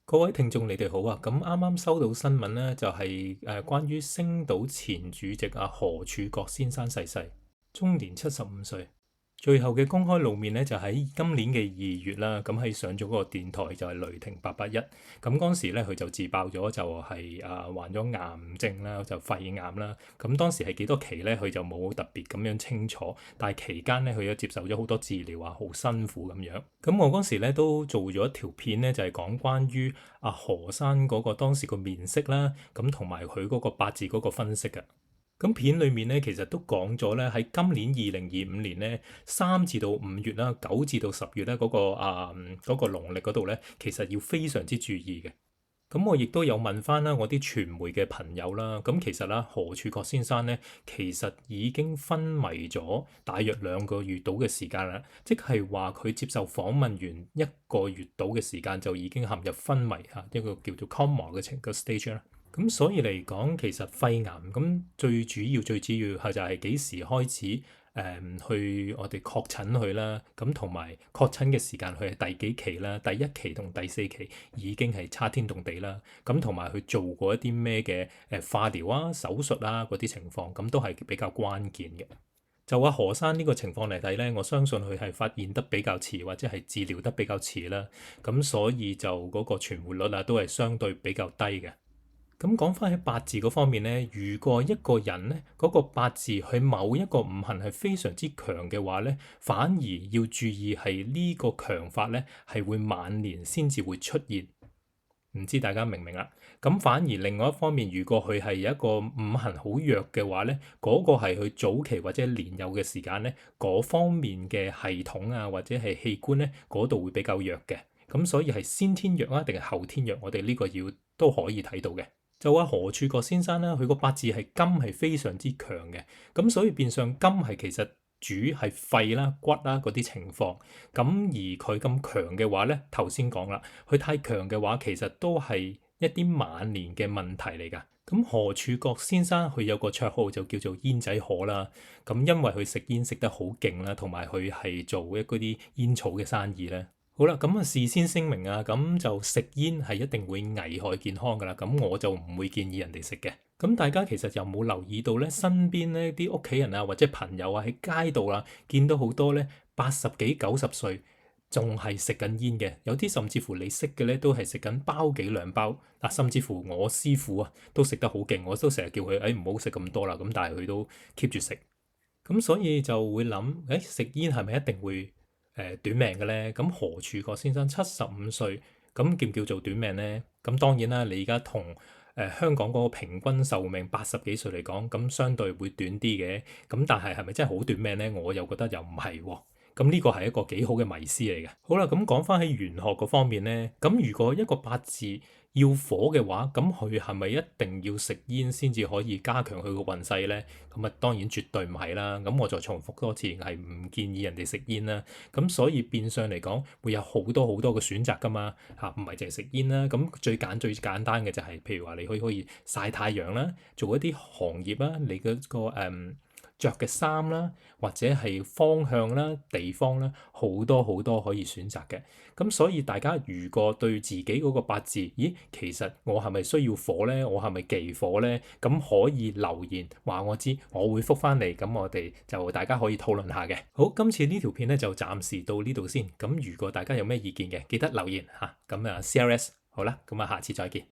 各位聽眾，你哋好啊！咁啱啱收到新聞呢，就係關於星島前主席何柱國先生逝世，終年75歲。最後嘅公開露面呢，就喺今年嘅2月啦。咁喺上咗嗰個電台就係雷霆881。咁當時咧佢就自爆咗就係患咗癌症啦，就肺癌啦。咁當時係幾多期咧，佢就冇特別咁樣清楚。但係期間咧，佢都接受咗好多治療啊，好辛苦咁樣。咁我嗰時咧都做咗一條片咧，就係講關於何生嗰個當時個面色啦，咁同埋佢嗰個八字嗰個分析嘅。咁片裏面咧，其實都講咗咧，喺今年2025年咧，3至到5月啦，9至到10月咧，嗰個農曆嗰度咧，其實要非常之注意嘅。咁我亦都有問翻啦，我啲傳媒嘅朋友啦，咁其實啦，何柱國先生咧，其實已經昏迷咗大約2個月到嘅時間啦，即係話佢接受訪問完1個月到嘅時間就已經陷入昏迷嚇，一個叫做 coma 嘅情個 stage 啦。咁所以嚟講，其實肺癌咁最主要係就係幾時開始去我哋確診佢啦，咁同埋確診嘅時間佢係第幾期啦，第1期同第4期已經係差天共地啦，咁同埋佢做過一啲咩嘅化療啊、手術啊嗰啲情況，咁都係比較關鍵嘅。就話何生呢個情況嚟睇咧，我相信佢係發現得比較遲，或者係治療得比較遲啦，咁所以就嗰個存活率都係相對比較低嘅。咁講翻喺八字嗰方面咧，如果一個人咧嗰個八字佢某一個五行係非常之強嘅話咧，反而要注意係呢個強法咧係會晚年先至會出現。唔知大家明唔明啦？咁反而另外一方面，如果佢係有一個五行好弱嘅話咧，嗰個係佢早期或者年幼嘅時間咧，嗰方面嘅系統啊或者係器官咧嗰度會比較弱嘅。咁所以係先天弱啊定係後天弱，我哋呢個都可以睇到嘅。就話何柱國先生啦，佢個八字係金係非常之強嘅，咁所以變相金係其實主係肺啦、骨啦嗰啲情況，咁而佢咁強嘅話咧，頭先講啦，佢太強嘅話，其實都係一啲晚年嘅問題嚟㗎。咁何柱國先生佢有個綽號就叫做煙仔河啦，咁因為佢食煙食得好勁啦，同埋佢係做一嗰啲煙草嘅生意咧。好啦，咁事先聲明啊，咁就食煙係一定會危害健康噶啦，咁我就唔會建議人哋食嘅。咁大家其實有冇留意到咧，身邊咧啲屋企人啊或者朋友啊喺街度啦，見到好多咧80幾90歲仲係食緊煙嘅，有啲甚至乎你識嘅咧都係食緊包幾兩包嗱，甚至乎我師傅啊都食得好勁，我都成日叫佢唔好食咁多啦，咁但係佢都 keep 住食，咁所以就會諗食煙係咪一定會短命嘅咧？咁何柱國先生75歲，咁叫唔叫做短命咧？咁當然啦，你而家同香港嗰個平均壽命80幾歲嚟講，咁相對會短啲嘅。咁但係係咪真係好短命咧？我又覺得又唔係喎。咁呢個係一個幾好嘅迷思嚟嘅。好啦，咁講翻喺玄學嗰方面咧，咁如果一個八字要火嘅話，咁佢係咪一定要食煙先至可以加強佢個運勢咧？咁啊，當然絕對唔係啦。咁我再重複多次，係唔建議人哋食煙啦。咁所以變相嚟講，會有好多好多嘅選擇噶嘛嚇，唔係淨係食煙啦。咁最簡單嘅就係，譬如話你可以曬太陽啦，做一啲行業啦，你嗰個著嘅衫啦，或者係方向啦、地方啦，好多好多可以選擇嘅。咁所以大家如果對自己嗰個八字，咦，其實我係咪需要火咧？我係咪忌火咧？咁可以留言話我知，我會覆返嚟。咁我哋就大家可以討論下嘅。好，今次呢條片咧就暫時到呢度先。咁如果大家有咩意見嘅，記得留言嚇。咁CRS 好啦，咁下次再見。